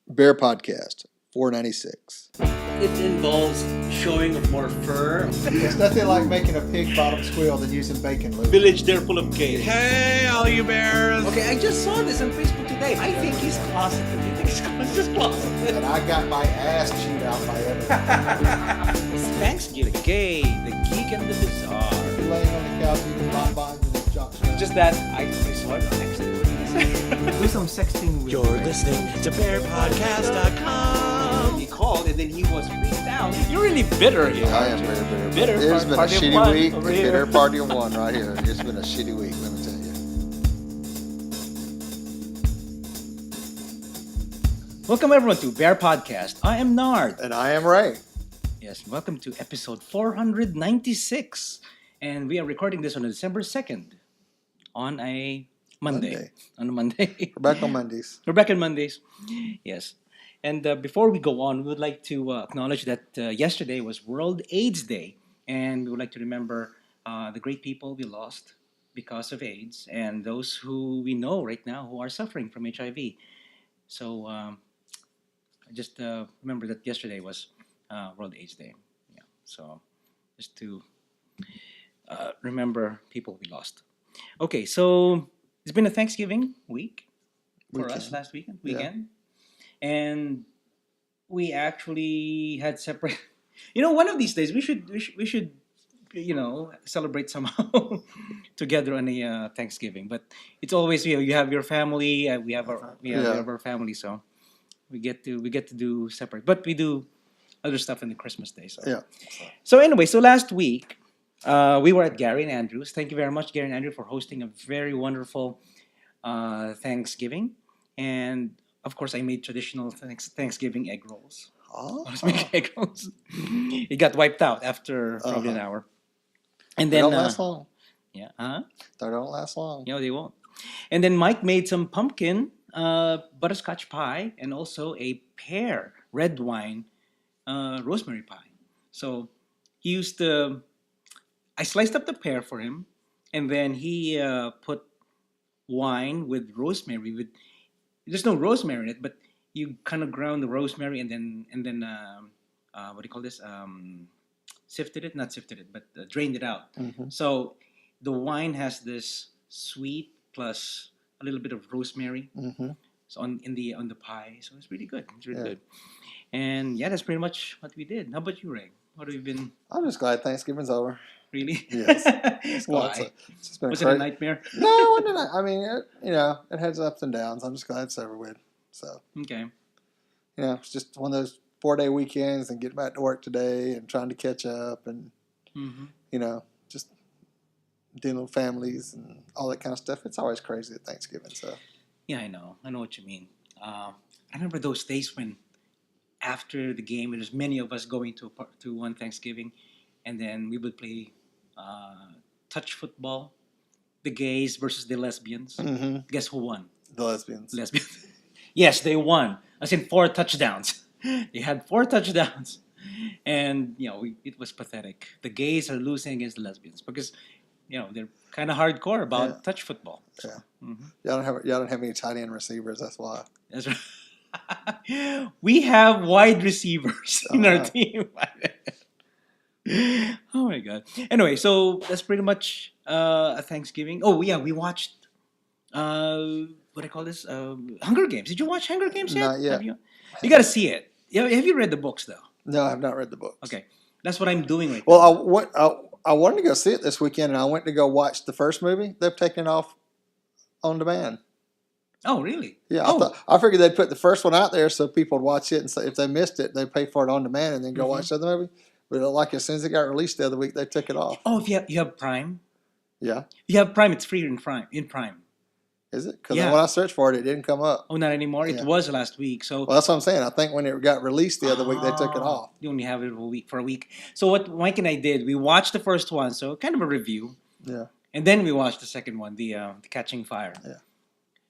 BearPodcast, $4.96. It involves showing of more fur. There's nothing like making a pig bottom squeal than using bacon lube. Village there full of gay. Hey, all you bears! Okay, I just saw this on Facebook today. I think he's closeted. You think he's just closeted? And I got my ass chewed out by everyone. It's Thanksgiving. The gay, the geek, and the bizarre. Laying on the couch eating bonbons and junk. Just that I saw it on X. Do some sexting with You're listening to BearPodcast.com. He called and then he was freaked out. You're really bitter here. I am very bitter. Bitter. It's been a Party of shitty one week. over The here. bitter party of one right here. It's been a shitty week, let me tell you. Welcome everyone to Bear Podcast. I am Nard. And I am Ray. Yes, welcome to episode 496. And we are recording this on December 2nd on a Monday. On a Monday. We're back on Mondays. We're back on Mondays. Yes. And before we go on, we would like to acknowledge that yesterday was World AIDS Day. And we would like to remember the great people we lost because of AIDS and those who we know right now who are suffering from HIV. So I just remember that yesterday was World AIDS Day. Yeah. So just to remember people we lost. Okay, so it's been a Thanksgiving week for us last weekend. And we actually had separate. One of these days we should celebrate somehow together on a Thanksgiving. But it's always you have your family, we have our family, so we get to do separate. But we do other stuff on the Christmas day. So Yeah. So anyway, so last week we were at Gary and Andrew's. Thank you very much, Gary and Andrew, for hosting a very wonderful Thanksgiving. And of course, I made traditional Thanksgiving egg rolls. Oh. I was making egg rolls. It got wiped out after probably an hour. And They then don't last long. yeah, They don't last long. they won't. And then Mike made some pumpkin butterscotch pie and also a pear red wine rosemary pie. So he used I sliced up the pear for him, and then he put wine with rosemary. There's no rosemary in it, but you kind of ground the rosemary and then what do you call this? Not sifted it, but drained it out. Mm-hmm. So the wine has this sweet plus a little bit of rosemary. Mm-hmm. So on the pie, so it's really good. It's really good. And yeah, that's pretty much what we did. How about you, Ray? What have you been? I'm just glad Thanksgiving's over. Really? Yes. Why? It's just been Was it a nightmare? No, it didn't. I mean, it has ups and downs. I'm just glad it's over with. So, Okay. it's just one of those 4-day weekends and getting back to work today and trying to catch up and, Mm-hmm. just dealing with families and all that kind of stuff. It's always crazy at Thanksgiving. So, Yeah, I know what you mean. I remember those days when after the game, there's many of us going to one Thanksgiving, and then we would play touch football, the gays versus the lesbians. mm-hmm. Guess who won? The lesbians. Lesbians. Yes, they won. As in 4 touchdowns. They had 4 touchdowns, and it was pathetic. The gays are losing against the lesbians because they're kind of hardcore about touch football. So, Yeah. mhm. Y'all don't have any tight end receivers. That's why. That's right. We have wide receivers in our Uh-huh. team. Oh my god. Anyway, so that's pretty much a Thanksgiving. Oh yeah, we watched what do I call this? Hunger Games. Did you watch Hunger Games yet? Not yet. Have you got to see it. Yeah, have you read the books though? No, I have not read the books. Okay, that's what I'm doing right Well, I wanted to go see it this weekend, and I went to go watch the first movie. They've taken it off on demand. now. Oh really? Yeah, Oh. I figured they'd put the first one out there so people would watch it, and so if they missed it, they'd pay for it on demand and then go Mhm. watch the other movie. But it looked like as soon as it got released the other week, they took it off. Oh, if you have Prime, Yeah, you have Prime. It's free in Prime. is it? Because Yeah. when I searched for it, it didn't come up. Oh, not anymore. Yeah. It was last week. So Well, that's what I'm saying. I think when it got released the other week, they took it off. You only have it for a week. So what Mike and I did, we watched the first one, so kind of a review, Yeah, and then we watched the second one, the Catching Fire. Yeah.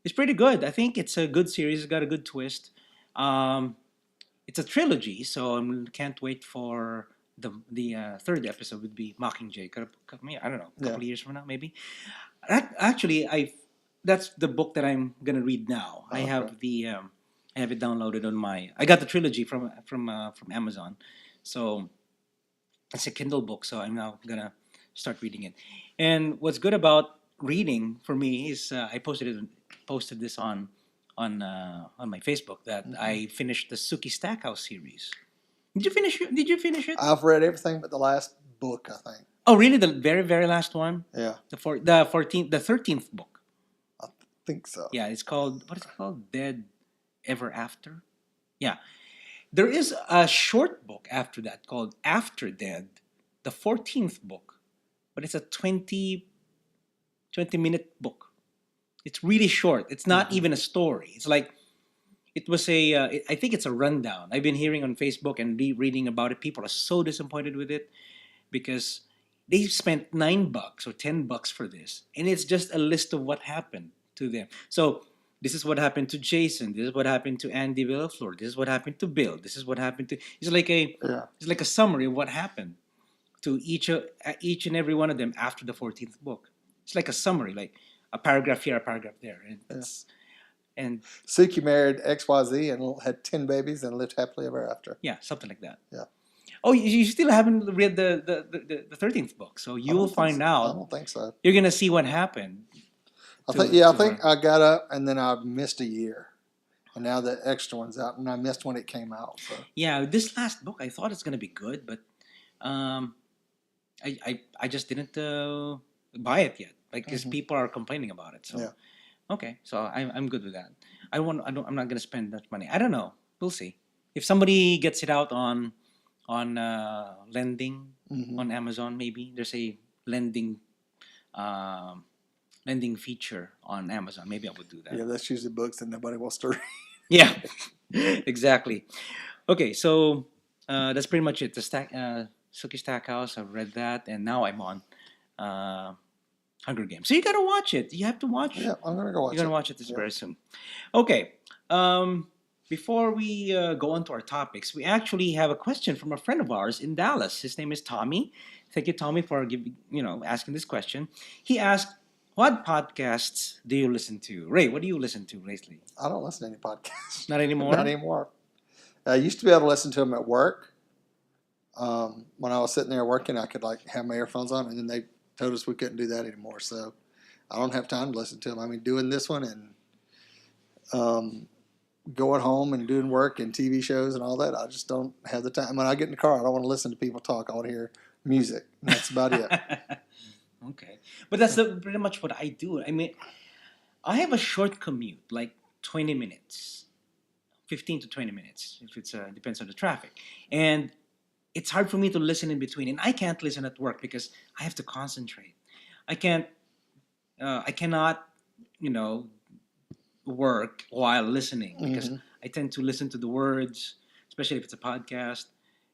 It's pretty good. I think it's a good series. It's got a good twist. It's a trilogy, so I can't wait for the third episode. Would be Mockingjay. I don't know, a couple of years from now, maybe. Actually, that's the book that I'm gonna read now. I Okay. have the I have it downloaded on my. I got the trilogy from Amazon, so it's a Kindle book. So I'm now gonna start reading it. And what's good about reading for me is I posted this on my Facebook that I finished the Suki Stackhouse series. Did you finish it? I've read everything but the last book, I think. Oh, really? The very very last one, Yeah, the 13th book. I think so. Yeah, it's called, what is it called? Dead Ever After. Yeah, there is a short book after that called After Dead, the 14th book, but it's a 20 minute book. It's really short. It's not even a story. It's like it was I think it's a rundown. I've been hearing on Facebook and reading about it. People are so disappointed with it because they spent $9 or $10 for this, and it's just a list of what happened to them. So this is what happened to Jason. This is what happened to Andy Villaflor. This is what happened to Bill. This is what happened to. Yeah. It's like a summary of what happened to each and every one of them after the 14th book. It's like a summary, like a paragraph here, a paragraph there, and Suki married XYZ and had 10 babies and lived happily ever after. yeah, something like that. Yeah. Oh, you still haven't read the 13th book, so I you'll don't think find so. I out. don't think so. You're gonna see what happened. I to- think I to think her. I got up and then I missed a year, and now the extra one's out, and I missed when it came out. So Yeah, this last book I thought it's gonna be good, but um, I just didn't buy it yet, like because people are complaining about it. So Yeah. okay, so I'm good with that. I'm not gonna spend that money. I don't know. We'll see if somebody gets it out on lending on Amazon. Maybe there's a um, lending feature on Amazon. Maybe I would do that. yeah, that's usually books that nobody wants to read. Yeah, exactly. Okay, so that's pretty much it. The Suki Stackhouse. I've read that, and now I'm on Hunger Games. So you gotta watch it. You have to watch. Yeah, I'm gonna go watch You're gonna it. watch it this very soon. Okay. Before we go on to our topics, we actually have a question from a friend of ours in Dallas. His name is Tommy. Thank you, Tommy, for asking this question. He asked, "What podcasts do you listen to?" Ray, what do you listen to lately? I don't listen to any podcasts. Not anymore. Not anymore. I used to be able to listen to them at work. When I was sitting there working, I could like have my earphones on, and then they told us we couldn't do that anymore. So I don't have time to listen to them. I mean, doing this one and going home and doing work and TV shows and all that, I just don't have the time. When I get in the car, I don't want to listen to people talk. I want to hear music. And that's about it. Okay, but that's pretty much what I do. I mean, I have a short commute, like 20 minutes, 15 to 20 minutes, if it's depends on the traffic, and it's hard for me to listen in between, and I can't listen at work because I have to concentrate. I can't. I cannot, work while listening because I tend to listen to the words, especially if it's a podcast,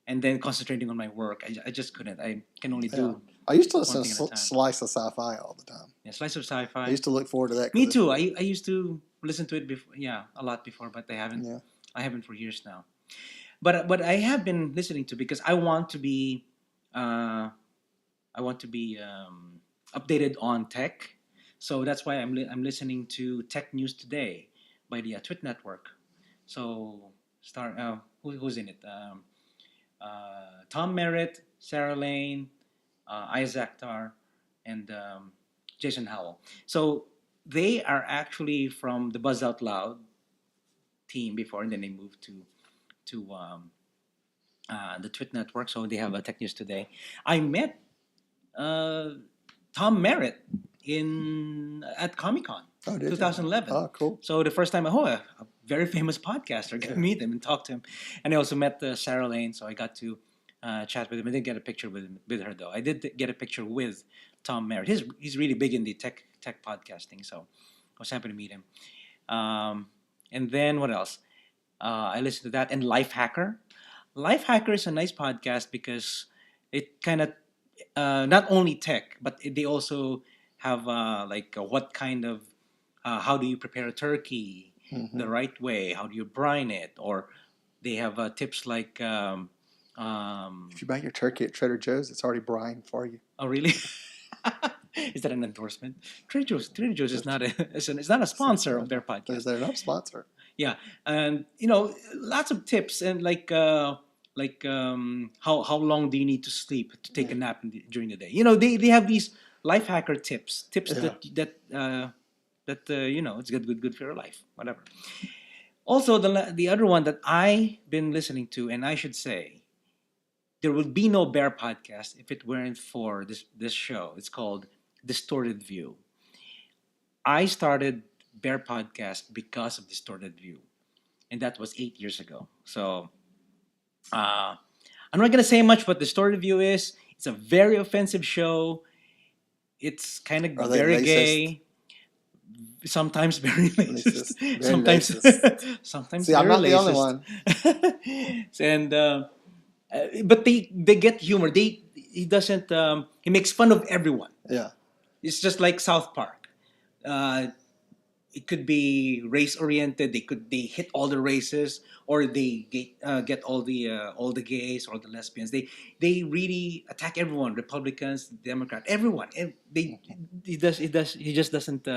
and then concentrating on my work. I just couldn't. I can only do I used to listen one thing at a to time. Slice of Sci-Fi all the time. a slice of I sci-fi. used to look forward to that. 'cause Me too. I used to listen to it before, a lot before, but Yeah. I haven't for years now. But I have been listening to because I want to be uh, updated on tech. So that's why I'm listening to Tech News Today by the Twit Network. So who's in it? Tom Merritt, Sarah Lane, Isaac Tar, and Jason Howell. So they are actually from the Buzz Out Loud team before, and then they moved to the Twit Network. So they have a Tech News Today. I met Tom Merritt at Comic Con Oh, did you? 2011. Oh, cool. So the first time, a very famous podcaster, got to meet him and talk to him, and I also met Sarah Lane. So I got to chat with him. I didn't get a picture with her though. I did get a picture with Tom Merritt. He's really big in the tech podcasting. So I was happy to meet him. And then what else? I listened to that and Life Hacker. Life Hacker is a nice podcast because it kind of not only tech, but they also have what kind of how do you prepare a turkey the right way? How do you brine it? Or they have tips like If you buy your turkey at Trader Joe's, it's already brine for you. oh really? Is that an endorsement? Trader Joe's is not it's not a sponsor of their podcast. They're not a sponsor. Yeah, and lots of tips and how long do you need to sleep to take a nap during the day? They have these life hacker tips Yeah. that it's good for your life, whatever. Also, the other one that I've been listening to, and I should say, there would be no Bear podcast if it weren't for this show. It's called Distorted View. I started Bear podcast because of Distorted View, and that was 8 years ago. So I'm not gonna say much what Distorted View is. It's a very offensive show. It's kind of Are they very racist? gay. Sometimes very racist. Very Sometimes, racist. sometimes See, I'm very not the only racist. one. And but they get humor. He doesn't. He makes fun of everyone. Yeah. It's just like South Park. It could be race oriented. They hit all the races, or they get all the gays or the lesbians. They really attack everyone. Republicans, Democrat, everyone. And he just doesn't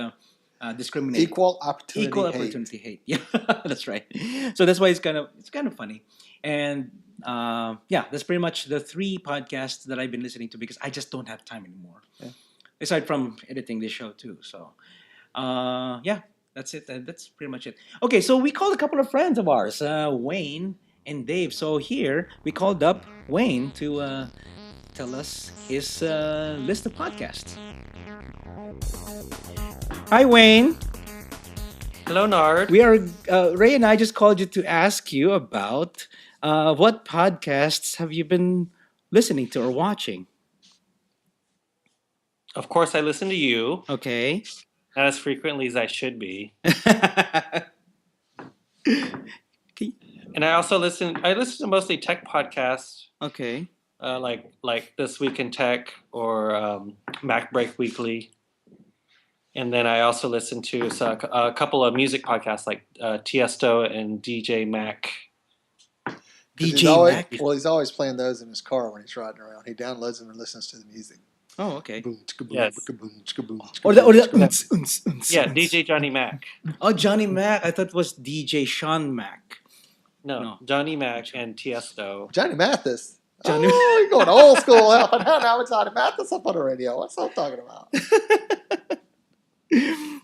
discriminate. Equal opportunity. Equal hate. opportunity hate. Yeah, that's right. So that's why it's kind of funny. And that's pretty much the 3 podcasts that I've been listening to because I just don't have time anymore. Yeah. Aside from editing this show too. So that's it. That's pretty much it. Okay, so we called a couple of friends of ours, Wayne and Dave. So here we called up Wayne to tell us his list of podcasts. Hi, Wayne. Hello, Nard. We are Ray and I just called you to ask you about what podcasts have you been listening to or watching? Of course, I listen to you, Okay. not as frequently as I should be. Okay. And I also listen to mostly tech podcasts, Okay. like This Week in Tech or Mac Break Weekly. And then I also listen to a couple of music podcasts like Tiesto and DJ Mac. He's always playing those in his car when he's riding around. He downloads them and listens to the music. Oh, okay. Boom, chicka, boom, Yes. chicka, boom, chicka, boom, chicka, Or boom, the chicka, boom. Yeah, DJ Johnny Mac. Oh, Johnny Mac. I thought it was DJ Sean Mac. No, Johnny Mac and Tiesto. Johnny Mathis. Johnny- Oh, you're going old school. Now it's Johnny Mathis up on the radio. What's I'm talking about?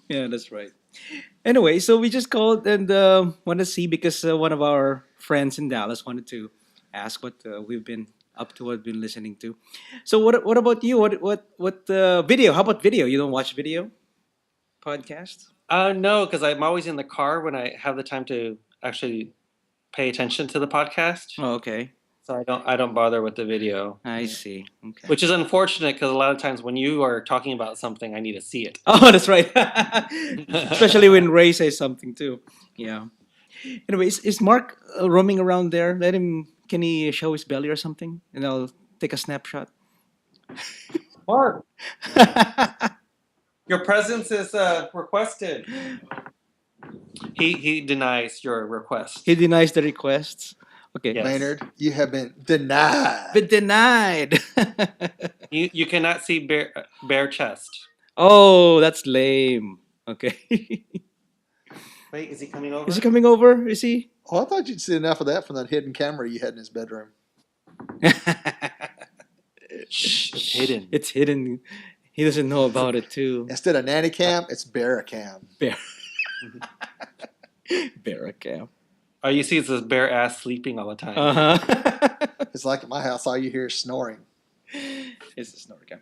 Yeah, that's right. Anyway, so we just called and wanted to see because one of our friends in Dallas wanted to ask what we've been up to, what we've been listening to. So what about you? What video? How about video? You don't watch video podcasts? No, because I'm always in the car when I have the time to actually pay attention to the podcast. Oh, okay. So I don't bother with the video. I see. Okay. Which is unfortunate because a lot of times when you are talking about something, I need to see it. Oh, that's right. Especially when Ray says something too. Yeah. Anyways, is Mark roaming around there? Can he show his belly or something? And I'll take a snapshot. Mark, your presence is requested. He denies your request. He denies the requests. Okay. Yes. Maynard, you have been denied. Been denied. You cannot see bare chest. Oh, that's lame. Okay. Wait, is he coming over? Is he coming over? Is he? Oh, I thought you'd see enough of that from that hidden camera you had in his bedroom. Shh, it's hidden. It's hidden. He doesn't know about it too. Instead of nanny cam, it's bear cam. Bear. Bear cam. Oh, you see, it's this bare ass sleeping all the time. Uh-huh. It's like at my house, all you hear is snoring. It's a snort cam.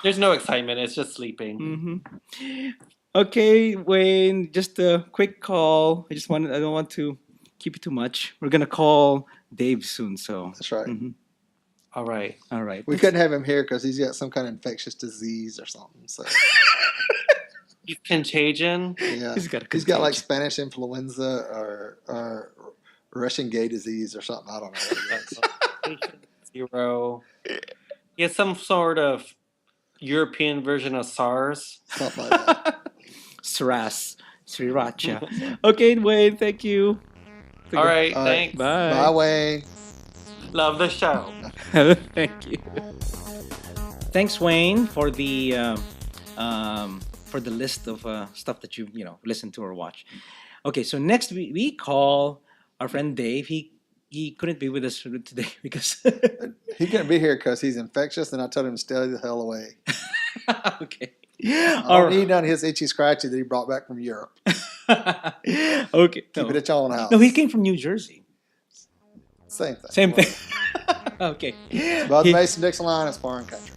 There's no excitement. It's just sleeping. Mm-hmm. Okay, Wayne, just a quick call. I don't want to keep it too much. We're gonna call Dave soon, so. That's right. Mm-hmm. All right. All right. We couldn't have him here because he's got some kind of infectious disease or something. So He's contagion. yeah, He's got a like contagion. Spanish influenza or Russian gay disease or something. I don't know what it is. Patient 0. He has some sort of European version of SARS. Something like that. Sriracha. Okay, Wayne, thank you. All right. All right. Thanks. Bye. Bye, Wayne. Love the show. Thank you. Thanks, Wayne, for the list of stuff that you listen to or watch. Okay, so next we call our friend Dave. He couldn't be with us today because He couldn't be here because he's infectious, and I told him to stay the hell away. okay. I All don't right. need none of his itchy scratchy that he brought back from Europe. Okay. Keep it at your own house. No, he came from New Jersey. Same thing. Same thing. Whatever. Okay. It's above the Mason-Dixon line. It's foreign country.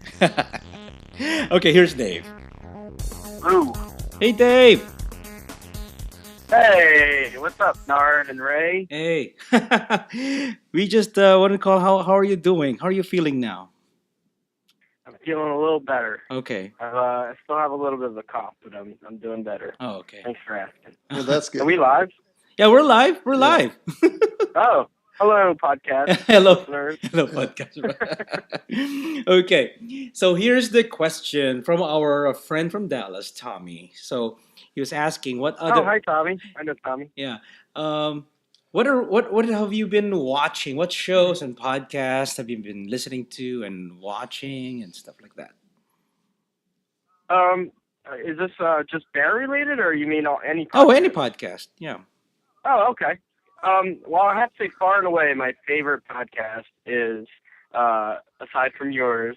Okay, here's Dave. Ooh. Hey, Dave. Hey, what's up, Nard and Ray? Hey. We just want to call. How are you doing? How are you feeling now? I'm feeling a little better. Okay. I still have a little bit of a cough, but I'm doing better. Oh, okay. Thanks for asking. Well, that's good. Are we live? Yeah, we're live. We're Yeah. live. Oh, hello, podcast Hello. listeners. Hello, podcast. Okay, so here's the question from our friend from Dallas, Tommy. So he was asking, what other? Oh, hi, Tommy. I know Tommy. Yeah. What have you been watching? What shows and podcasts have you been listening to and watching and stuff like that? Is this just bear related, or you mean any podcast? Oh, any podcast. Yeah. Oh, okay. Well, I have to say, far and away, my favorite podcast is, aside from yours,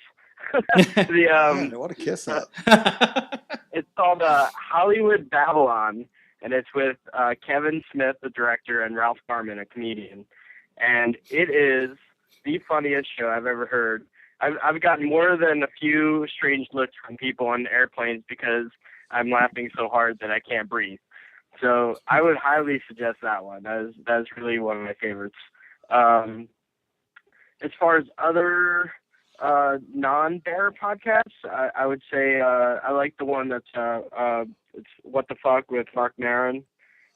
Man, what a kiss up. it's called Hollywood Babylon, and it's with Kevin Smith, the director, and Ralph Garman, a comedian. And it is the funniest show I've ever heard. I've gotten more than a few strange looks from people on airplanes because I'm laughing so hard that I can't breathe. So I would highly suggest that one. That's really one of my favorites. As far as other non-bear podcasts, I would say I like the one that's it's What the Fuck with Mark Maron.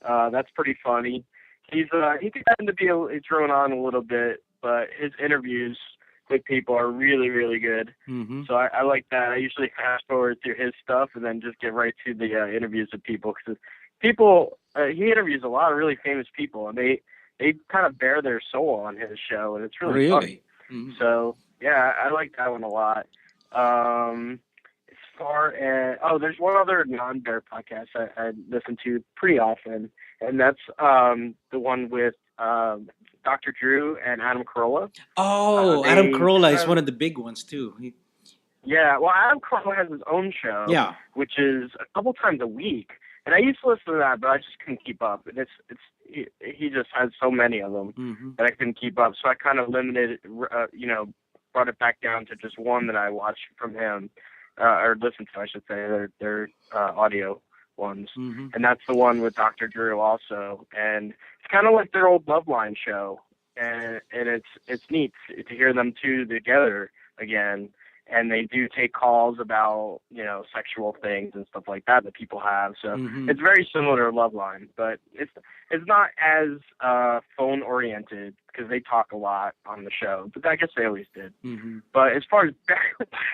That's pretty funny. He can tend to be thrown on a little bit, but his interviews with people are really, really good. Mm-hmm. So I like that. I usually fast forward through his stuff and then just get right to the interviews with people, because he interviews a lot of really famous people, and they kind of bear their soul on his show, and it's really funny. Mm-hmm. So yeah, I like that one a lot. As far as there's one other non-bear podcast I listen to pretty often, and that's the one with Dr. Drew and Adam Carolla. Oh, Adam Carolla is one of the big ones too. Yeah, well, Adam Carolla has his own show, Yeah. which is a couple times a week. And I used to listen to that, but I just couldn't keep up. And he just has so many of them Mm-hmm. that I couldn't keep up. So I kind of limited, brought it back down to just one that I watch from him, or listen to, I should say, their audio ones. Mm-hmm. And that's the one with Dr. Drew also. And it's kind of like their old Loveline show. And it's neat to hear them two together again. And they do take calls about, sexual things and stuff like that people have. So Mm-hmm. it's very similar to Loveline, but it's not as phone oriented because they talk a lot on the show. But I guess they always did. Mm-hmm. But as far as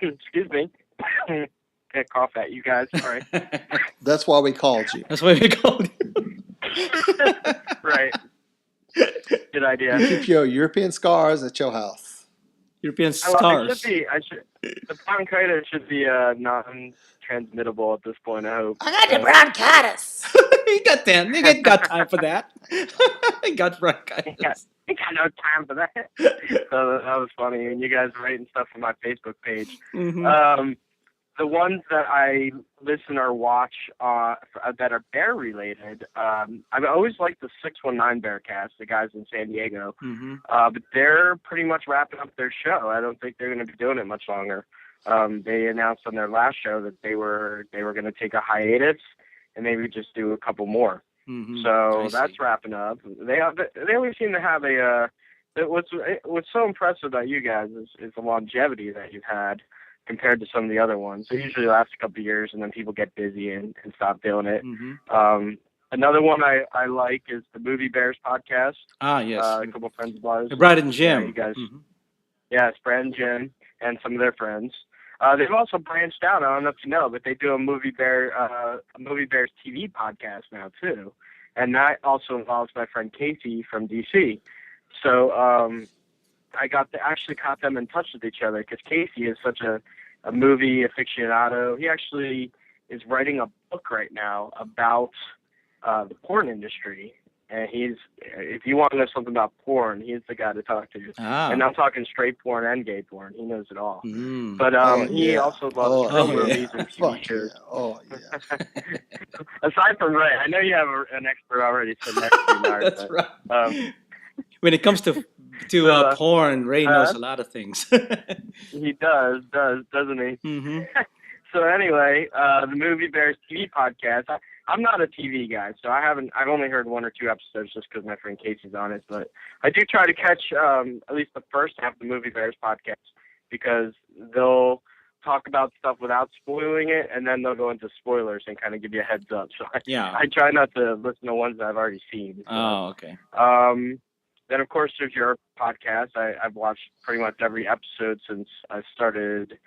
excuse me, can't cough at you guys. Sorry. That's why we called you. That's why we called you. Right. Good idea. Keep your European scars at your house. European Well, stars. the bronchitis should be non-transmittable at this point, I hope. I got the bronchitis. You got that. You got time for that. You got bronchitis. I got no time for that. So that was funny. And you guys writing stuff on my Facebook page. Mm-hmm. The ones that I listen or watch that are bear related, I've always liked the 619 Bearcast, the guys in San Diego. Mm-hmm. But they're pretty much wrapping up their show. I don't think they're going to be doing it much longer. They announced on their last show that they were going to take a hiatus and maybe just do a couple more. Mm-hmm. So I that's see. wrapping up. They always seem to have what's so impressive about you guys is the longevity that you've had compared to some of the other ones. They usually last a couple of years, and then people get busy and stop doing it. Mm-hmm. Another one I like is the Movie Bears podcast. Ah, yes. A couple of friends of ours. Brad and Jim. Yeah, you guys. Mm-hmm. Yes, Brad and Jim and some of their friends. They've also branched out. I don't know if you know, but they do a Movie Bears TV podcast now too, and that also involves my friend Casey from DC. So I actually caught them in touch with each other because Casey is such a movie aficionado. He actually is writing a book right now about the porn industry. And if you want to know something about porn, he's the guy to talk to. Ah. And I'm talking straight porn and gay porn. He knows it all. Mm. But he yeah. also loves film yeah. movies and TV Fuck shows. yeah. Oh yeah. Aside from Ray, I know you have an expert already sitting next to you, Nard, That's but, right. When it comes to porn, Ray knows a lot of things. he doesn't he? Mm-hmm. So anyway, the Movie Bears TV podcast. I'm not a TV guy, so I've only heard 1 or 2 episodes just because my friend Casey's on it. But I do try to catch at least the first half of the Movie Bears podcast because they'll talk about stuff without spoiling it, and then they'll go into spoilers and kind of give you a heads up. So I try not to listen to ones that I've already seen. So. Oh, okay. Then of course there's your podcast. I've watched pretty much every episode since I started.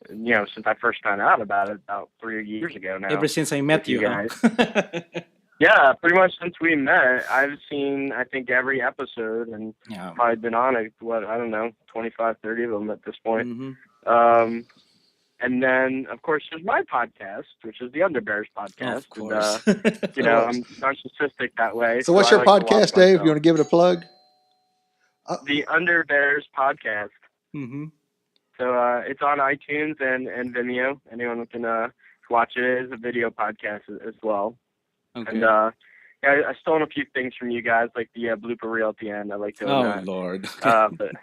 Since I first found out about it about 3 years ago now. Ever since I met you guys. huh? Yeah, pretty much since we met, I've seen, I think, every episode and probably been on it, 25, 30 of them at this point. Mm-hmm. And then, of course, there's my podcast, which is the Underbears podcast. Of course. And, I'm narcissistic that way. So what's your podcast, Dave? Myself. You want to give it a plug? The Underbears podcast. Mm-hmm. So it's on iTunes and Vimeo. Anyone can watch it. It is a video podcast as well. Okay. And I stolen a few things from you guys, like the blooper reel at the end. I like doing that. Oh, Lord. But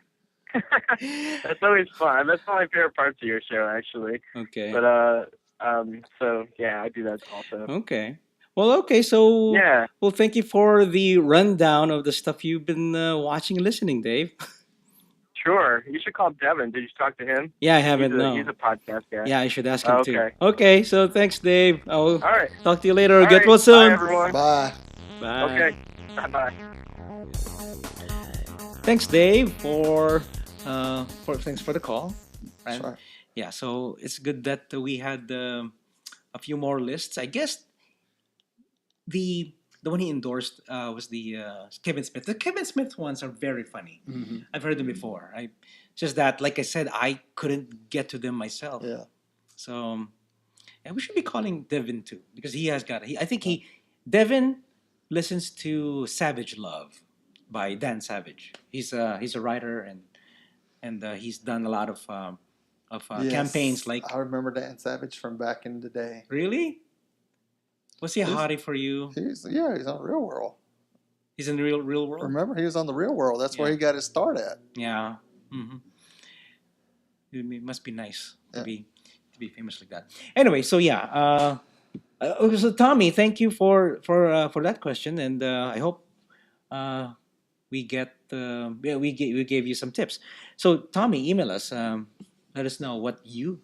that's always fun. That's one of my favorite parts of your show, actually. Okay. But so yeah, I do that also. Okay. Well, okay. So yeah. Well, thank you for the rundown of the stuff you've been watching and listening, Dave. Sure. You should call Devin. Did you talk to him? Yeah, I haven't. He's a podcast guy. Yeah, I should ask him okay. too. Okay. So thanks, Dave. I'll All right. talk to you later. All Get right. well soon. Bye, everyone. Bye. Bye. Okay. Bye. Thanks, Dave, thanks for the call. That's right. Yeah, so it's good that we had a few more lists. I guess the one he endorsed was the Kevin Smith. The Kevin Smith ones are very funny. Mm-hmm. I've heard them before. Just that, like I said, I couldn't get to them myself. Yeah. So we should be calling Devin too because he has got. Devin listens to Savage Love by Dan Savage. He's a writer and he's done a lot of Yes. campaigns like. I remember Dan Savage from back in the day. Really? Was he a hottie for you? He's on Real World. He's in the real world. Remember, he was on the Real World. That's where he got his start at. Yeah. Mm-hmm. It must be nice to be famous like that. Anyway, so yeah. So Tommy, thank you for that question, and I hope we get we gave you some tips. So Tommy, email us. Let us know what do you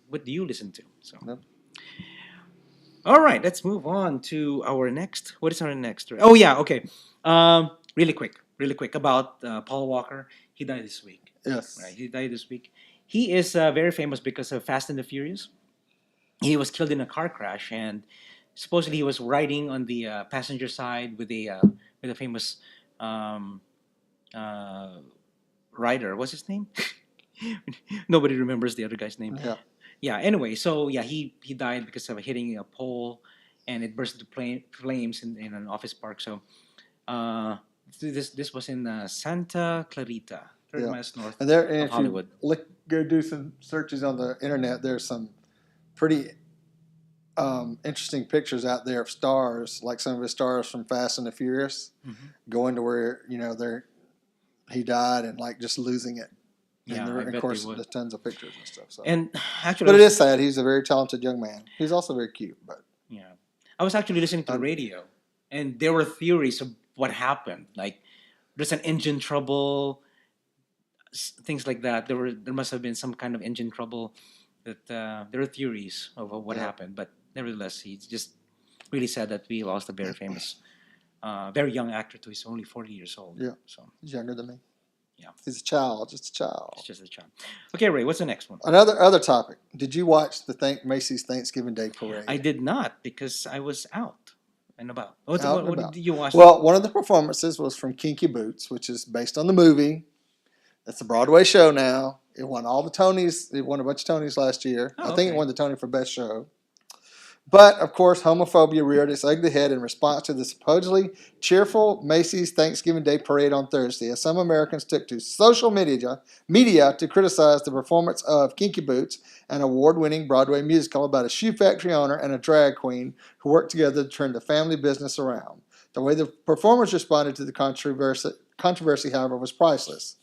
listen to. So. Yep. All right, let's move on to our next. What is our next? Oh yeah, okay. Really quick about Paul Walker. He died this week. Yes. Right, he died this week. He is very famous because of Fast and the Furious. He was killed in a car crash, and supposedly he was riding on the passenger side with a famous rider. What's his name? Nobody remembers the other guy's name. Yeah. Yeah. Anyway, so yeah, he died because of hitting a pole, and it burst into flames in an office park. So, this was in Santa Clarita, 30 miles north and there, of Hollywood. Go do some searches on the internet. There's some pretty interesting pictures out there of stars, like some of the stars from Fast and the Furious, going to where he died and like just losing it. Yeah, and of course, there's tons of pictures and stuff. So. And actually, but it is sad. He's a very talented young man. He's also very cute. But yeah, I was actually listening to the radio, and there were theories of what happened. Like there's an engine trouble, things like that. There must have been some kind of engine trouble. That there are theories of what happened, but nevertheless, he's just really sad that we lost a very famous, very young actor. Too. He's only 40 years old. Yeah, so he's younger than me. Yeah, he's a child, just a child. It's just a child. Okay, Ray, what's the next one? Other topic. Did you watch the Macy's Thanksgiving Day Parade? I did not because I was out and about. What did you watch? Well, one of the performances was from Kinky Boots, which is based on the movie. It's a Broadway show now. It won all the Tonys. It won a bunch of Tonys last year. I think it won the Tony for Best Show. But, of course, homophobia reared its ugly head in response to the supposedly cheerful Macy's Thanksgiving Day parade on Thursday, as some Americans took to social media to criticize the performance of Kinky Boots, an award-winning Broadway musical about a shoe factory owner and a drag queen who work together to turn the family business around. The way the performers responded to the controversy, however, was priceless.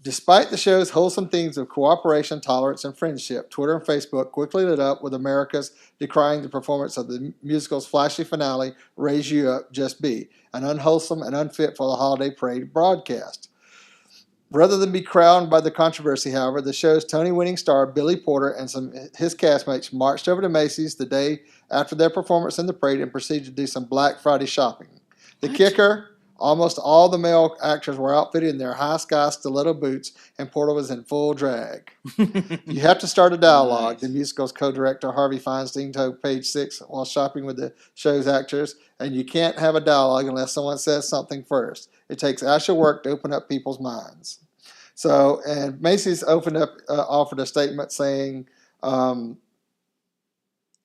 Despite the show's wholesome themes of cooperation, tolerance, and friendship, Twitter and Facebook quickly lit up with America's decrying the performance of the musical's flashy finale, Raise You Up, Just Be, an unwholesome and unfit for the holiday parade broadcast. Rather than be crowned by the controversy, however, the show's Tony-winning star, Billy Porter, and some his castmates marched over to Macy's the day after their performance in the parade and proceeded to do some Black Friday shopping. The kicker... Almost all the male actors were outfitted in their high-sky stiletto boots, and Porter was in full drag. You have to start a dialogue, Nice. the musical's co-director Harvey Feinstein told Page Six while shopping with the show's actors, and you can't have a dialogue unless someone says something first. It takes actual work to open up people's minds. So, and Macy's offered a statement saying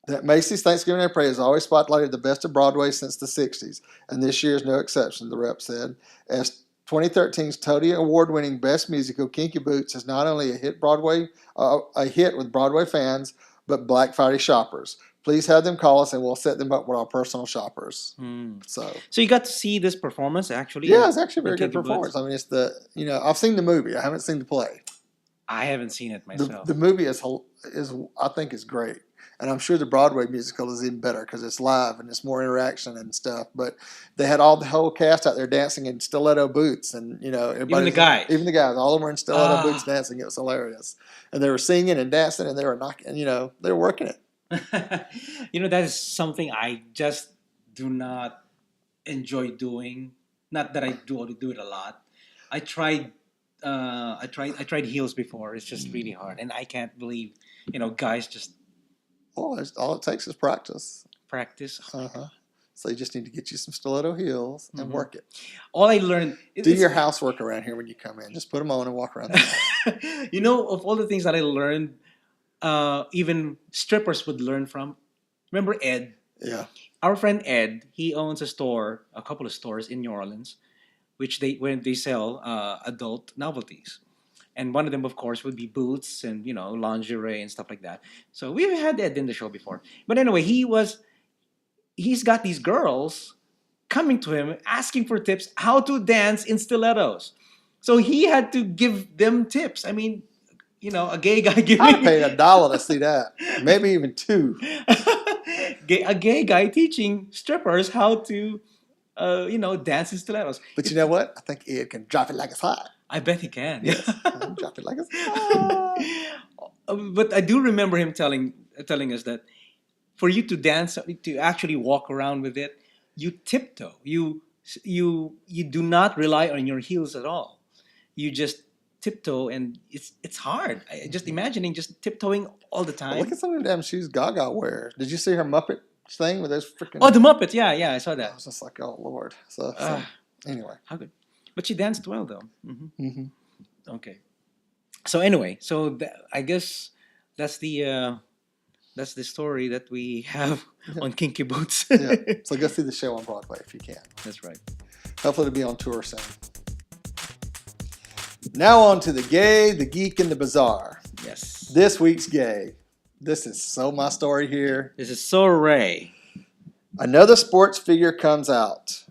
that Macy's Thanksgiving Day Parade has always spotlighted the best of Broadway since the 60s, and this year is no exception, the rep said. As 2013's Tony Award-winning Best Musical, Kinky Boots is not only a hit with Broadway fans, but Black Friday shoppers. Please have them call us, and we'll set them up with our personal shoppers. So you got to see this performance actually? yeah, it's actually a very in good Kinky performance. Boots? I mean, I've seen the movie. I haven't seen the play. I haven't seen it myself. The movie is I think is great. And I'm sure the Broadway musical is even better because it's live and it's more interaction and stuff. But they had the whole cast out there dancing in stiletto boots, and Even the guys. all of them were in stiletto boots dancing. It was hilarious, and they were singing and dancing, and they were knocking, they were working it. That is something I just do not enjoy doing. Not that I do it a lot. I tried heels before. It's just really hard, and I can't believe guys just. Well, all it takes is practice. Practice. So you just need to get you some stiletto heels and work it. All I learned. Do your housework around here when you come in. Just put them on and walk around the house. Of all the things that I learned, even strippers would learn from. Remember Ed? Yeah. Our friend Ed, he owns a couple of stores in New Orleans, when they sell adult novelties. And one of them, of course, would be boots and, lingerie and stuff like that. So we've had Ed in the show before. But anyway, he's got these girls coming to him asking for tips how to dance in stilettos. So he had to give them tips. I mean, a gay guy giving... I paid $1 to see that. Maybe even $2. A gay guy teaching strippers how to, dance in stilettos. But you know what? I think Ed can drop it like it's hot. I bet he can. Yes. Drop it like it's hot. But I do remember him telling us that for you to dance, to actually walk around with it, you tiptoe. You do not rely on your heels at all. You just tiptoe, and it's hard. Just imagining just tiptoeing all the time. Look at some of the damn shoes Gaga wears. Did you see her Muppet thing with those freaking? Oh, the Muppet. Yeah, I saw that. I was just like, oh Lord. So anyway. How good. But she danced well, though. Okay. So anyway, I guess that's the story that we have on Kinky Boots. Yeah. So go see the show on Broadway if you can. That's right. Hopefully it'll be on tour soon. Now on to the gay, the geek, and the bizarre. Yes. This week's gay. This is so my story here. This is so Ray. Another sports figure comes out.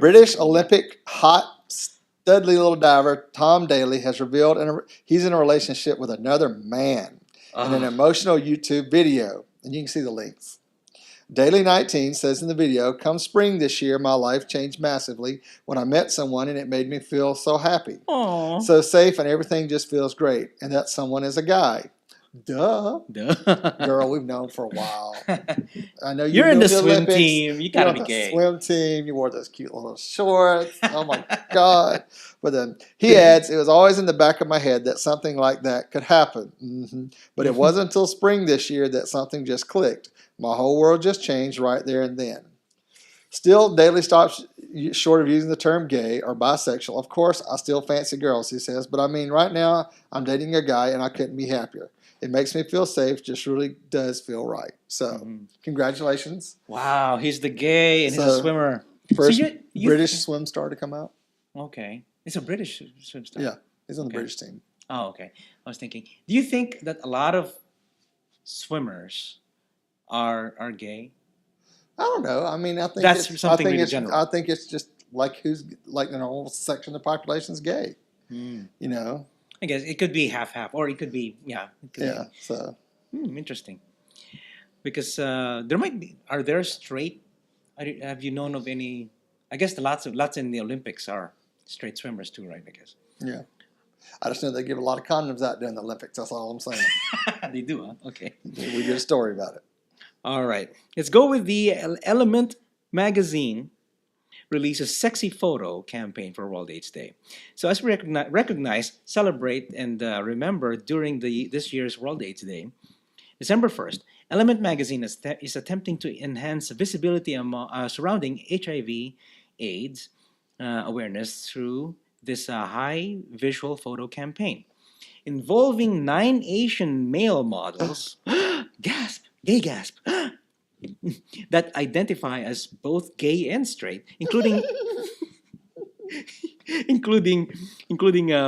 British Olympic hot, studly little diver Tom Daley has revealed he's in a relationship with another man in an emotional YouTube video. And you can see the links. Daley 19 says in the video, come spring this year, my life changed massively when I met someone and it made me feel so happy. Aww. So safe and everything just feels great. And that someone is a guy. Duh. Girl, we've known for a while. I know you're in the swim Olympics. team. You gotta be gay. Swim team. You wore those cute little shorts. Oh my God. But then he adds, it was always in the back of my head that something like that could happen. But it wasn't until spring this year that something just clicked. My whole world just changed right there and then. Still, Daley stops short of using the term gay or bisexual. Of course, I still fancy girls, he says. But I mean, right now, I'm dating a guy and I couldn't be happier. It makes me feel safe. Just really does feel right. So, congratulations. Wow, he's the gay and he's a So, swimmer. First so you British swim star to come out. Okay, it's a British swim star. Yeah, he's on the Okay. British team. Oh, okay. I was thinking, do you think that a lot of swimmers are gay? I don't know. I mean, I think That's it's, something I think really it's, general. I think it's just like who's like an whole section of the population is gay. Hmm. You know. I guess it could be half, or it could be It could Yeah. So. be, interesting. Because there might be. Are there straight? Have you known of any? I guess lots in the Olympics are straight swimmers too, right? I guess Yeah. I just know they give a lot of condoms out during the Olympics. That's all I'm saying. they do. Huh? Okay. We did a story about it. All right. Let's go with the Element magazine releases sexy photo campaign for World AIDS Day. So as we recognize, celebrate, and remember during this year's World AIDS Day, December 1st, Element magazine is attempting to enhance visibility surrounding HIV, AIDS awareness through this high visual photo campaign involving 9 Asian male models. Gasp! Gay gasp! That identify as both gay and straight, including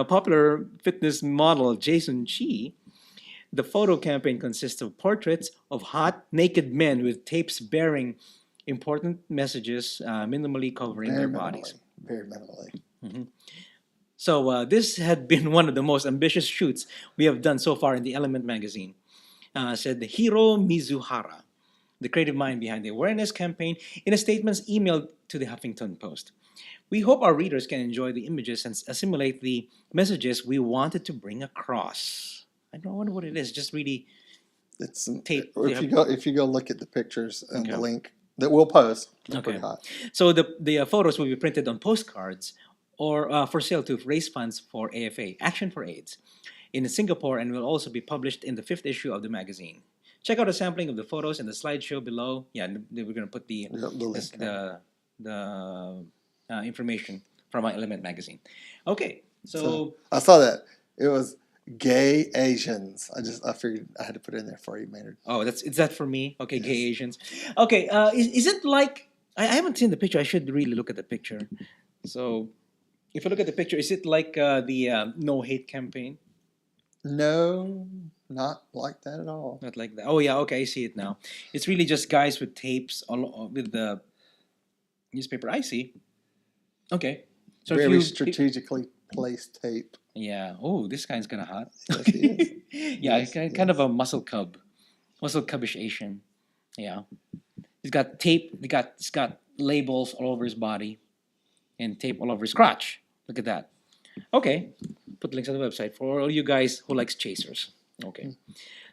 popular fitness model Jason Chi. The photo campaign consists of portraits of hot naked men with tapes bearing important messages, minimally covering their bodies. Very minimally. So this had been one of the most ambitious shoots we have done so far in the Element magazine, said Hiro Mizuhara, the creative mind behind the awareness campaign, in a statement emailed to the Huffington Post. We hope our readers can enjoy the images and assimilate the messages we wanted to bring across. I don't know what it is. Just really It's tape. if you go look at the pictures and the link that we'll post. They're pretty hot. So the photos will be printed on postcards or for sale to raise funds for AFA, Action for AIDS, in Singapore, and will also be published in the 5th issue of the magazine. Check out a sampling of the photos in the slideshow below. Yeah, we're going to put the information from my Element magazine. Okay, so I saw that it was gay Asians. I figured I had to put it in there for you, Maynard. Oh, is that for me? Okay, yes. Gay Asians. Okay, is it like I haven't seen the picture. I should really look at the picture. So, if you look at the picture, is it like the No Hate campaign? No, not like that at all. Not like that. Oh yeah, okay, I see it now. It's really just guys with tapes with the newspaper. I see. Okay, so very strategically placed tape. Yeah. Oh, this guy's kind of hot. Yes, he is. Yeah, yes, kind of a muscle cubbish Asian. Yeah. He's got tape. He's got labels all over his body, and tape all over his crotch. Look at that. Okay, put links on the website for all you guys who likes chasers. Okay,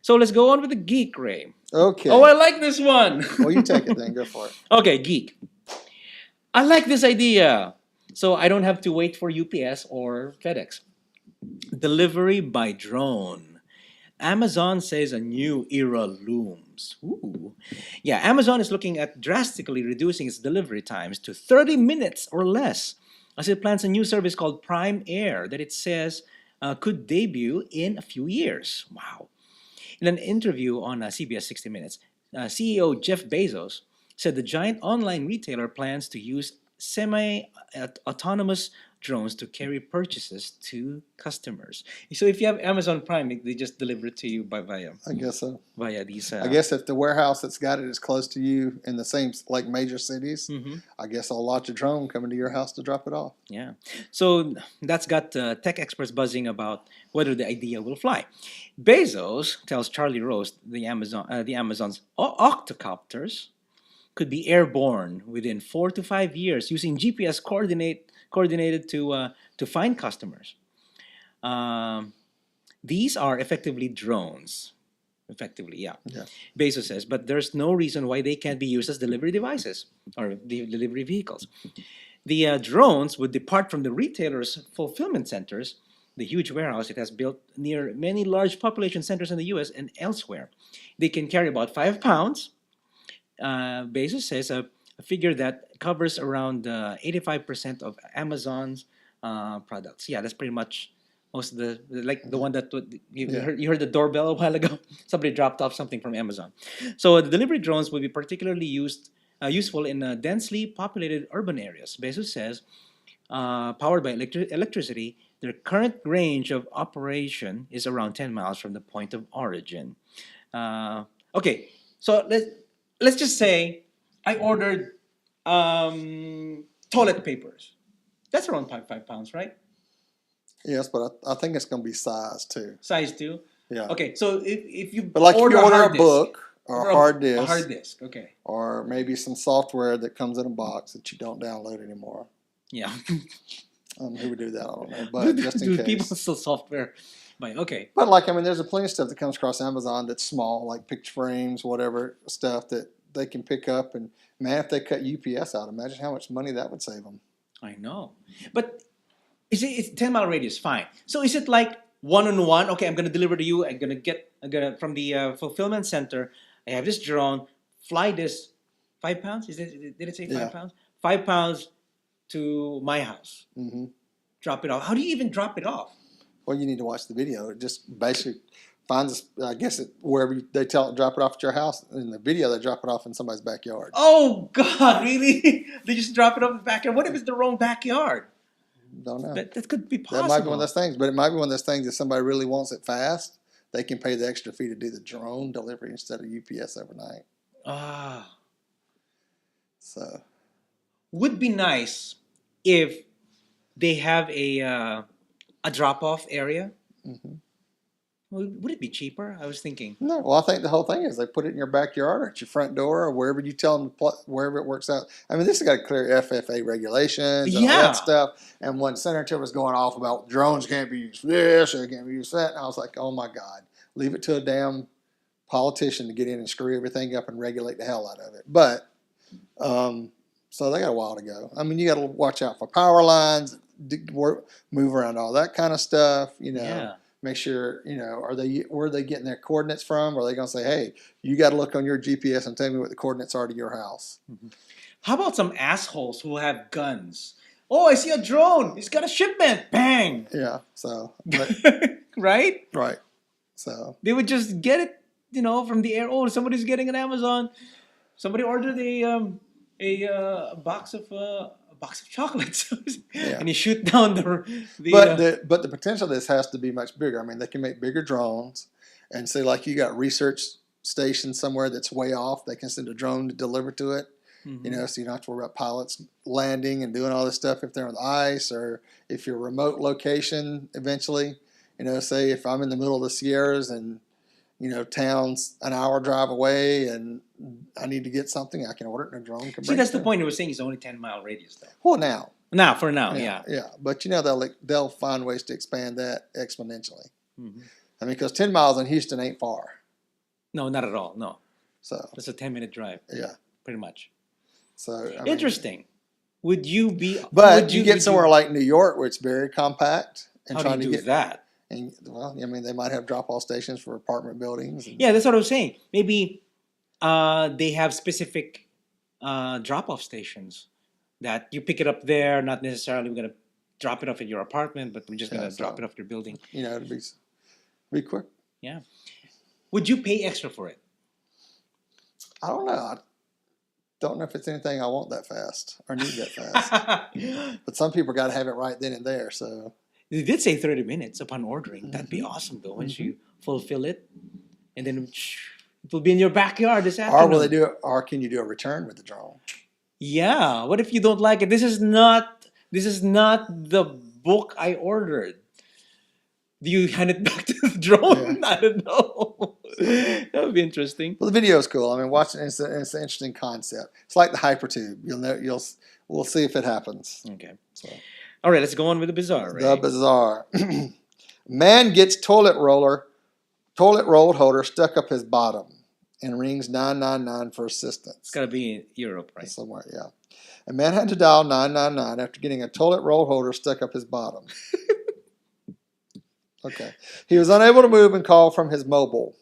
so let's go on with the geek, Ray. Okay. Oh, I like this one. Well, you take it then. Go for it. Okay, geek. I like this idea. So I don't have to wait for UPS or FedEx. Delivery by drone. Amazon says a new era looms. Ooh. Yeah, Amazon is looking at drastically reducing its delivery times to 30 minutes or less, as it plans a new service called Prime Air that it says could debut in a few years. Wow. In an interview on CBS 60 Minutes, CEO Jeff Bezos said the giant online retailer plans to use semi-autonomous drones to carry purchases to customers. So if you have Amazon Prime, they just deliver it to you via. I guess so. Via these. I guess if the warehouse that's got it is close to you in the same like major cities, I guess I'll launch a drone coming to your house to drop it off. Yeah. So that's got tech experts buzzing about whether the idea will fly. Bezos tells Charlie Rose, the Amazon's octocopters could be airborne within 4 to 5 years using GPS coordinated to find customers. These are effectively drones. Effectively, yeah. Bezos says, but there's no reason why they can't be used as delivery devices or delivery vehicles. The drones would depart from the retailer's fulfillment centers, the huge warehouse it has built near many large population centers in the U.S. and elsewhere. They can carry about 5 pounds. Bezos says a figure that covers around 85% of Amazon's products. Yeah, that's pretty much Most of the one that you heard the doorbell a while ago. Somebody dropped off something from Amazon. So the delivery drones will be particularly useful in densely populated urban areas. Bezos says, powered by electricity, their current range of operation is around 10 miles from the point of origin. Okay, so let's just say I ordered toilet papers. That's around 5 pounds, right? Yes, but I think it's going to be size too. Size 2? Yeah. Okay, so if you But like if you order hard a disk, book or a hard a disk, hard disk, okay. or maybe some software that comes in a box that you don't download anymore. Yeah. Who would do that? I don't know, but just in Do case. people still software? Okay. But like, I mean, there's a plenty of stuff that comes across Amazon that's small, like picture frames, whatever stuff that they can pick up. And man, if they cut UPS out, imagine how much money that would save them. I know. But it's 10-mile radius, fine. So is it like one-on-one? Okay, I'm going to deliver to you. I'm going to from the fulfillment center. I have this drone. Fly this 5 pounds. Did it say 5 pounds? 5 pounds to my house. Mm-hmm. Drop it off. How do you even drop it off? Well, you need to watch the video. It just basically finds, I guess, wherever they tell it, drop it off at your house. In the video, they drop it off in somebody's backyard. Oh, God, really? They just drop it off in the backyard? What if it's the wrong backyard? Don't know. That could be possible. That might be one of those things, but it might be one of those things if somebody really wants it fast, they can pay the extra fee to do the drone delivery instead of UPS overnight. Ah. So. Would be nice if they have a drop-off area. Mm-hmm. Well, would it be cheaper? I was thinking. No, well, I think the whole thing is they put it in your backyard or at your front door or wherever you tell them, wherever it works out. I mean, this has got clear FFA regulations and all that stuff. And when Senator was going off about drones can't be used for this or they can't be used for that, and I was like, oh my God, leave it to a damn politician to get in and screw everything up and regulate the hell out of it. But, so they got a while to go. I mean, you got to watch out for power lines, move around all that kind of stuff, you know. Yeah. Make sure, you know, where are they getting their coordinates from? Or are they going to say, hey, you got to look on your GPS and tell me what the coordinates are to your house? Mm-hmm. How about some assholes who have guns? Oh, I see a drone. It's got a shipment. Bang. Yeah. So, but, right? right. So they would just get it, you know, from the air. Oh, somebody's getting an Amazon. Somebody ordered a box of chocolates, and you shoot down the but the potential of this has to be much bigger. I mean, they can make bigger drones, and say like you got research stations somewhere that's way off, they can send a drone to deliver to it. Mm-hmm. You know, so you don't have to worry about pilots landing and doing all this stuff if they're on the ice or if you're a remote location eventually. You know, say if I'm in the middle of the Sierras and you know, town's an hour drive away and I need to get something, I can order it in a drone. See, that's the point. I was saying it's only 10-mile radius though. Well, for now, yeah. Yeah, but you know, they'll find ways to expand that exponentially. Mm-hmm. I mean, because 10 miles in Houston ain't far. No, not at all, no. So that's a 10-minute drive. Yeah. Pretty much. So I mean, interesting. Would you be... But you get somewhere like New York where it's very compact. And how trying do you to do get that? And well, I mean, they might have drop-off stations for apartment buildings. Yeah, that's what I was saying. Maybe they have specific drop-off stations that you pick it up there. Not necessarily we're going to drop it off at your apartment, but we're just going to drop it off at your building. You know, it'd be quick. Yeah. Would you pay extra for it? I don't know. I don't know if it's anything I want that fast or need that fast. But some people got to have it right then and there, so... They did say 30 minutes upon ordering. That'd be awesome, though, once you fulfill it. And then it will be in your backyard this afternoon. Or will they do it? Or can you do a return with the drone? Yeah. What if you don't like it? This is not the book I ordered. Do you hand it back to the drone? Yeah. I don't know. That would be interesting. Well, the video is cool. I mean, watching it's an interesting concept. It's like the hypertube. We'll see if it happens. Okay. So. All right, let's go on with the bizarre. Right? The bizarre. Man gets toilet roll holder stuck up his bottom and rings 999 for assistance. It's got to be in Europe, right? Somewhere, yeah. A man had to dial 999 after getting a toilet roll holder stuck up his bottom. Okay. He was unable to move and call from his mobile.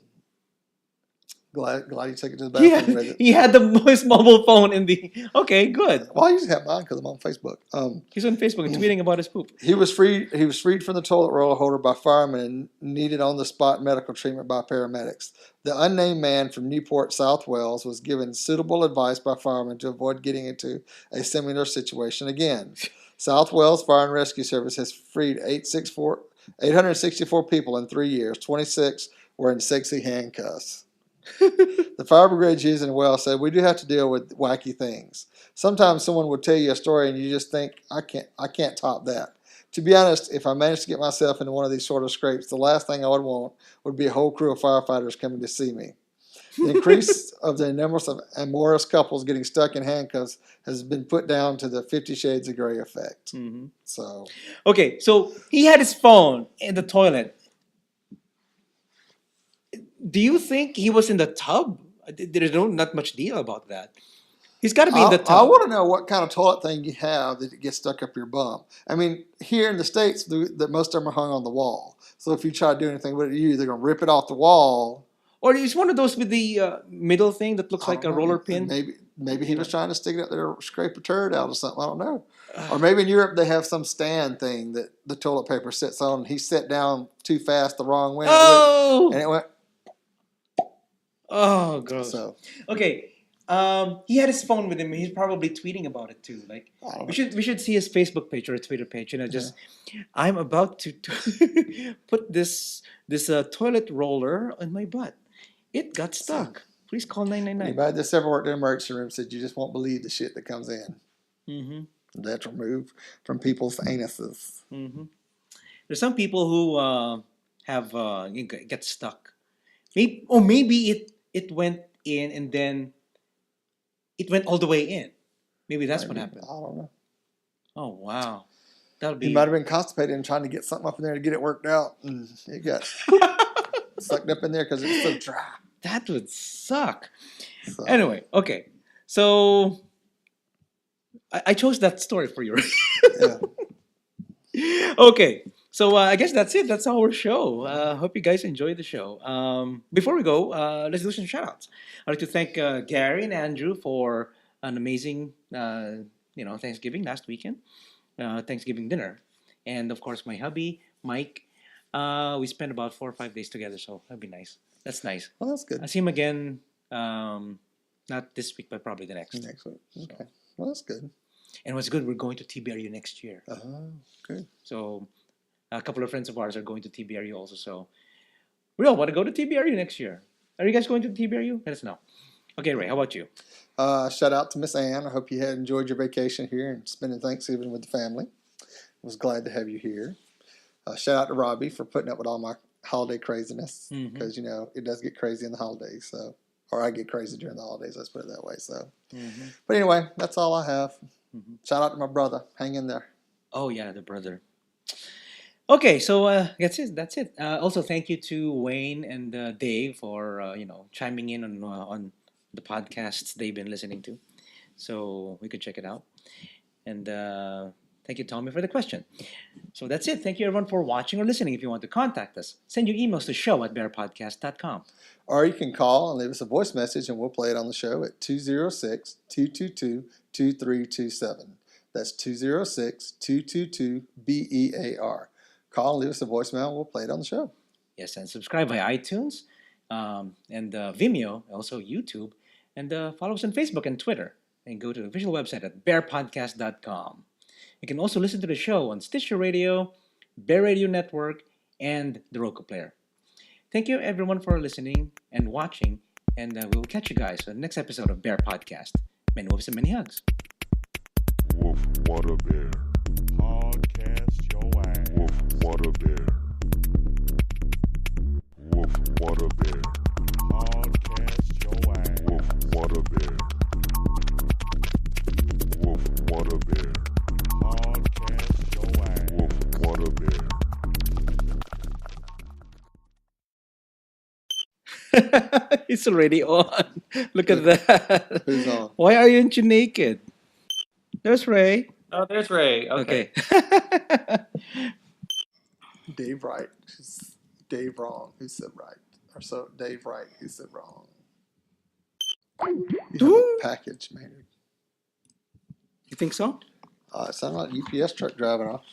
Glad you took it to the bathroom with it. He had his mobile phone in the. Okay, good. Well, I usually have mine because I'm on Facebook. He's on Facebook and tweeting about his poop. He was freed from the toilet roller holder by firemen and needed on-the-spot medical treatment by paramedics. The unnamed man from Newport, South Wales, was given suitable advice by firemen to avoid getting into a similar situation again. South Wales Fire and Rescue Service has freed 864 people in 3 years. 26 were in sexy handcuffs. The fire brigade using Wales said, "We do have to deal with wacky things. Sometimes someone will tell you a story and you just think, I can't top that. To be honest, if I managed to get myself into one of these sort of scrapes, the last thing I would want would be a whole crew of firefighters coming to see me." The increase of the numbers of amorous couples getting stuck in handcuffs has been put down to the 50 Shades of Grey effect. Mm-hmm. So, Okay, so he had his phone in the toilet. Do you think he was in the tub? There's not much deal about that. He's got to be in the I tub. want to know what kind of toilet thing you have that it gets stuck up your bum. I mean, here in the States, most of them are hung on the wall. So if you try to do anything with it, you're either going to rip it off the wall. Or it's one of those with the middle thing that looks like a roller pin. Maybe he was trying to stick it up there to scrape a turd out or something. I don't know. Or maybe in Europe they have some stand thing that the toilet paper sits on. And he sat down too fast the wrong way. Oh! And it went. Oh, gross. So, okay. He had his phone with him. He's probably tweeting about it too. Like we should see his Facebook page or a Twitter page. I'm about to put this toilet roller on my butt. It got stuck. Please call 999. Anybody that's ever worked in an emergency room said you just won't believe the shit that comes in. Mm-hmm. That's removed from people's anuses. Mm-hmm. There's some people who get stuck. Maybe it went in and then it went all the way in. Maybe that's what happened. I don't know. Oh wow, that would be. He might have been constipated and trying to get something up in there to get it worked out, and it got sucked up in there because it was so dry. That would suck. So, Anyway, okay, so I chose that story for you. yeah. Okay, so I guess that's it. That's our show. Hope you guys enjoyed the show. Before we go, let's do some shout-outs. I'd like to thank Gary and Andrew for an amazing, Thanksgiving last weekend, Thanksgiving dinner, and of course my hubby Mike. We spent about 4 or 5 days together, so that'd be nice. That's nice. Well, that's good. I'll see him again, not this week, but probably the next. Next week. Okay. Well, that's good. And what's good, we're going to TBRU next year. Oh, good. So a couple of friends of ours are going to TBRU also. So we all want to go to TBRU next year. Are you guys going to TBRU? Let us know. Okay, Ray, how about you? Shout out to Miss Ann. I hope you had enjoyed your vacation here and spending Thanksgiving with the family. Was glad to have you here. Shout out to Robbie for putting up with all my holiday craziness because it does get crazy in the holidays. So, or I get crazy during the holidays. Let's put it that way. So, but anyway, that's all I have. Shout out to my brother. Hang in there. Oh yeah, the brother. Okay, so that's it. That's it. Also, thank you to Wayne and Dave for chiming in on the podcasts they've been listening to, so we could check it out. And thank you, Tommy, for the question. So that's it. Thank you, everyone, for watching or listening. If you want to contact us, send your emails to show@bearpodcast.com. Or you can call and leave us a voice message, and we'll play it on the show at 206-222-2327. That's 206-222-BEAR. Call and leave us a voicemail, and we'll play it on the show. Yes, and subscribe via iTunes and Vimeo, also YouTube, and follow us on Facebook and Twitter. And go to the official website at bearpodcast.com. You can also listen to the show on Stitcher Radio, Bear Radio Network, and the Roku player. Thank you, everyone, for listening and watching, and we will catch you guys on the next episode of Bear Podcast. Many wolves and many hugs. Woof, what a bear. Podcast your ass. Woof, what a bear. Woof, what a bear. Podcast your ass. Woof, what a bear. Woof, what a bear. Podcast your ass. Woof, what a bear. It's already on. Look at that. Who's on? Why aren't you naked? There's Ray. Oh, there's Ray. Okay. Dave Wright. Dave wrong. Who said right? Or so Dave Wright. Who said wrong? You have a package, man. You think so? It sounded like UPS truck driving off.